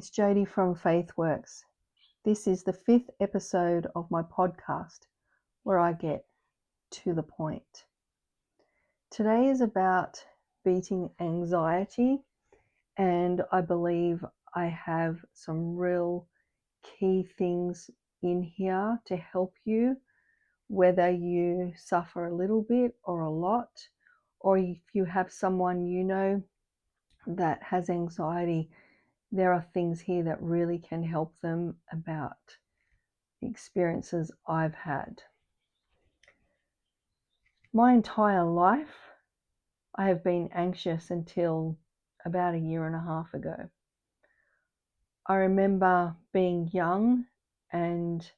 It's Jodie from FaithWorks. This is the 5th episode of my podcast where I get to the point. Today is about beating anxiety, and I believe I have some real key things in here to help you, whether you suffer a little bit or a lot, or if you have someone you know that has anxiety. There are things here that really can help them about the experiences I've had. My entire life, I have been anxious until about a year and a half ago. I remember being young and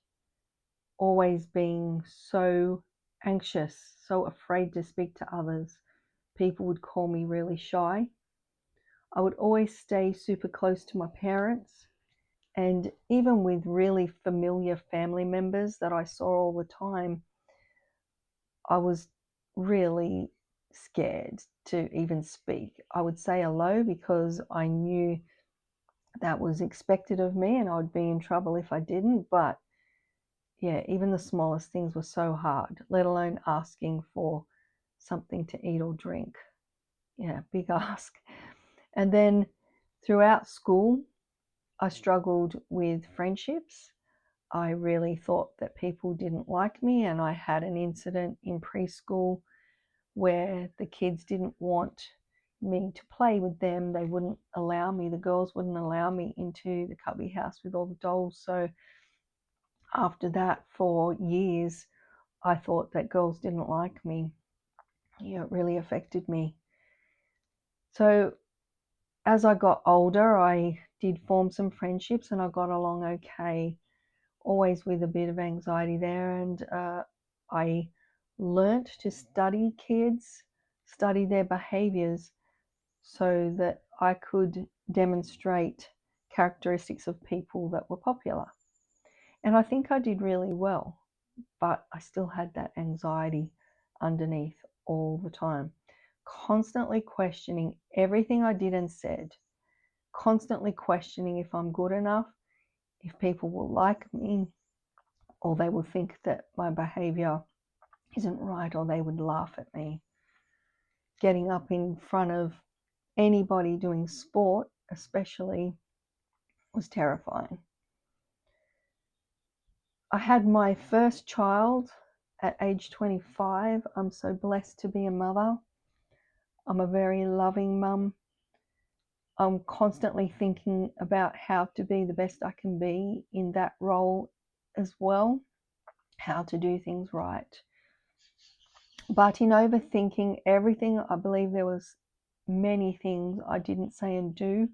always being so anxious, so afraid to speak to others. People would call me really shy. I would always stay super close to my parents. And even with really familiar family members that I saw all the time, I was really scared to even speak. I would say hello because I knew that was expected of me and I would be in trouble if I didn't. But yeah, even the smallest things were so hard, let alone asking for something to eat or drink. Yeah, big ask. And then throughout school, I struggled with friendships. I really thought that people didn't like me, and I had an incident in preschool where the kids didn't want me to play with them. They wouldn't allow me, the girls wouldn't allow me into the cubby house with all the dolls. So after that, for years, I thought that girls didn't like me. Yeah, it really affected me. So as I got older, I did form some friendships and I got along okay, always with a bit of anxiety there. And I learnt to study kids, study their behaviours so that I could demonstrate characteristics of people that were popular. And I think I did really well, but I still had that anxiety underneath all the time, constantly questioning everything I did and said, constantly questioning if I'm good enough, if people will like me, or they will think that my behaviour isn't right, or they would laugh at me. Getting up in front of anybody doing sport, especially, was terrifying. I had my first child at age 25. I'm so blessed to be a mother. I'm a very loving mum. I'm constantly thinking about how to be the best I can be in that role as well, how to do things right. But in overthinking everything, I believe there was many things I didn't say and do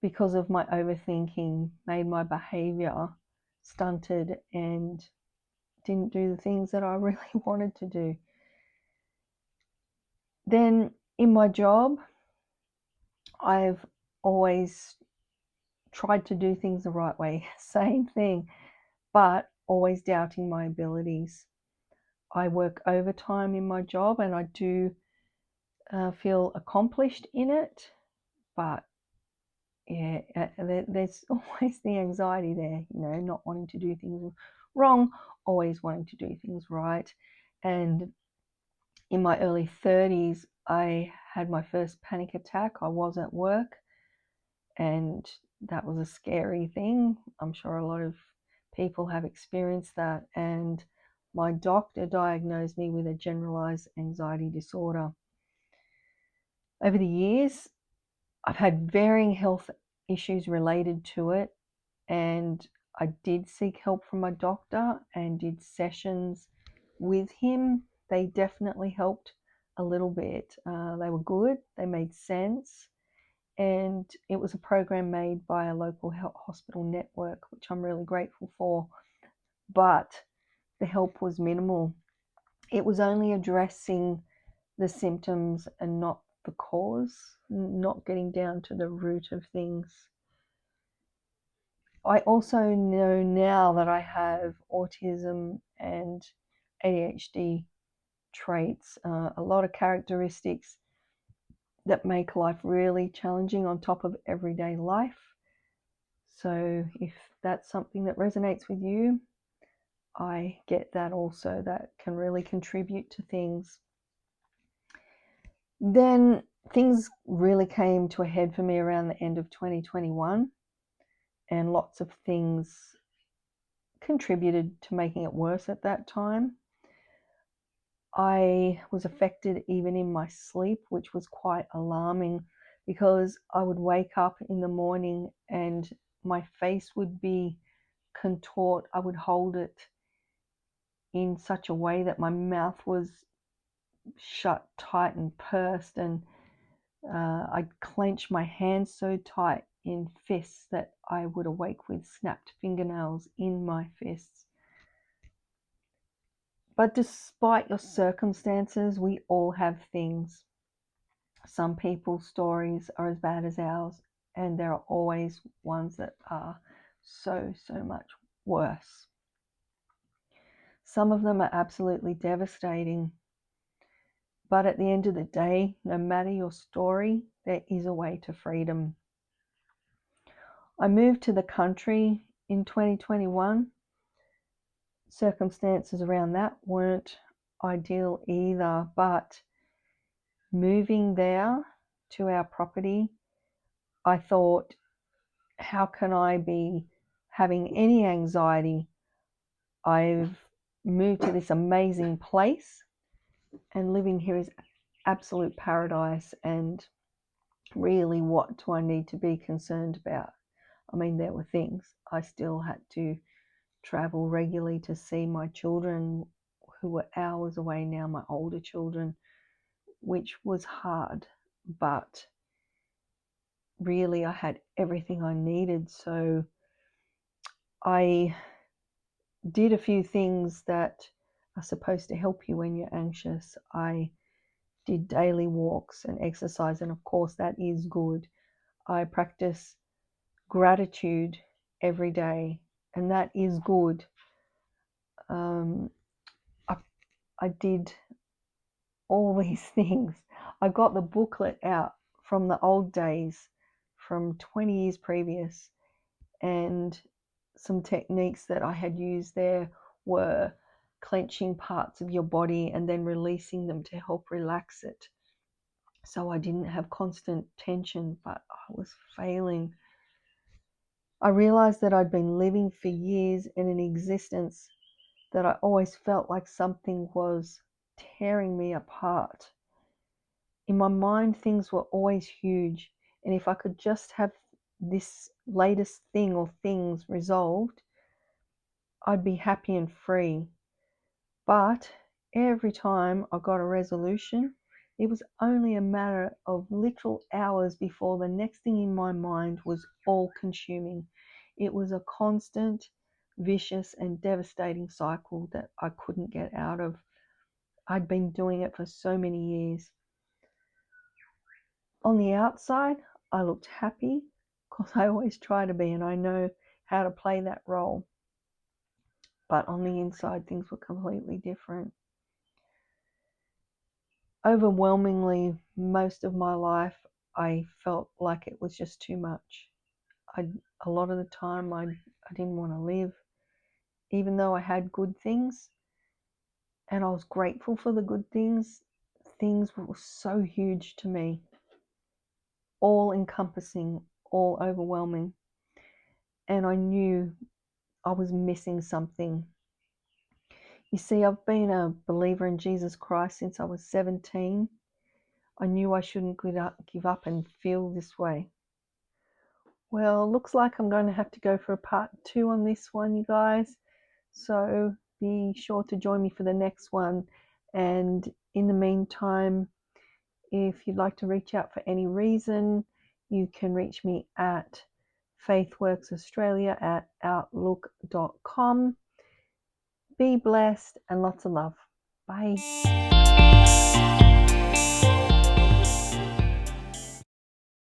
because of my overthinking, made my behavior stunted and didn't do the things that I really wanted to do. Then in my job, I've always tried to do things the right way, same thing, but always doubting my abilities. I work overtime in my job and I do feel accomplished in it, but yeah, there's always the anxiety there, not wanting to do things wrong, always wanting to do things right. And in my early 30s, I had my first panic attack. I was at work, and that was a scary thing. I'm sure a lot of people have experienced that. And my doctor diagnosed me with a generalized anxiety disorder. Over the years, I've had varying health issues related to it, and I did seek help from my doctor and did sessions with him. They definitely helped a little bit. They were good, they made sense, and it was a program made by a local hospital network, which I'm really grateful for, but the help was minimal. It was only addressing the symptoms and not the cause, not getting down to the root of things. I also know now that I have autism and ADHD traits, a lot of characteristics that make life really challenging on top of everyday life. So if that's something that resonates with you, I get that also. That can really contribute to things. Then things really came to a head for me around the end of 2021, and lots of things contributed to making it worse at that time. I was affected even in my sleep, which was quite alarming, because I would wake up in the morning and my face would be contort. I would hold it in such a way that my mouth was shut tight and pursed, and I'd clench my hands so tight in fists that I would awake with snapped fingernails in my fists. But despite your circumstances, we all have things. Some people's stories are as bad as ours, and there are always ones that are so much worse. Some of them are absolutely devastating. But at the end of the day, no matter your story, there is a way to freedom. I moved to the country in 2021. Circumstances around that weren't ideal either, but moving there to our property, I thought, how can I be having any anxiety? I've moved to this amazing place, and living here is absolute paradise, and really, what do I need to be concerned about? I mean, there were things. I still had to travel regularly to see my children who were hours away now, my older children, which was hard, but really I had everything I needed. So I did a few things that are supposed to help you when you're anxious. I did daily walks and exercise, and of course that is good. I practice gratitude every day, and that is good. I did all these things. I got the booklet out from the old days, from 20 years previous, and some techniques that I had used there were clenching parts of your body and then releasing them to help relax it. So I didn't have constant tension, but I was failing. I realized that I'd been living for years in an existence that I always felt like something was tearing me apart. In my mind, things were always huge, and if I could just have this latest thing or things resolved, I'd be happy and free. But every time I got a resolution, it was only a matter of literal hours before the next thing in my mind was all consuming. It was a constant, vicious, and devastating cycle that I couldn't get out of. I'd been doing it for so many years. On the outside, I looked happy, because I always try to be, and I know how to play that role. But on the inside, things were completely different. Overwhelmingly, most of my life, I felt like it was just too much. A lot of the time, I didn't want to live, even though I had good things, and I was grateful for the good things. Things were so huge to me, all encompassing, all overwhelming, and I knew I was missing something. You see, I've been a believer in Jesus Christ since I was 17. I knew I shouldn't give up and feel this way. Well, looks like I'm going to have to go for a part 2 on this one, you guys. So be sure to join me for the next one. And in the meantime, if you'd like to reach out for any reason, you can reach me at faithworksaustralia@outlook.com. Be blessed and lots of love. Bye.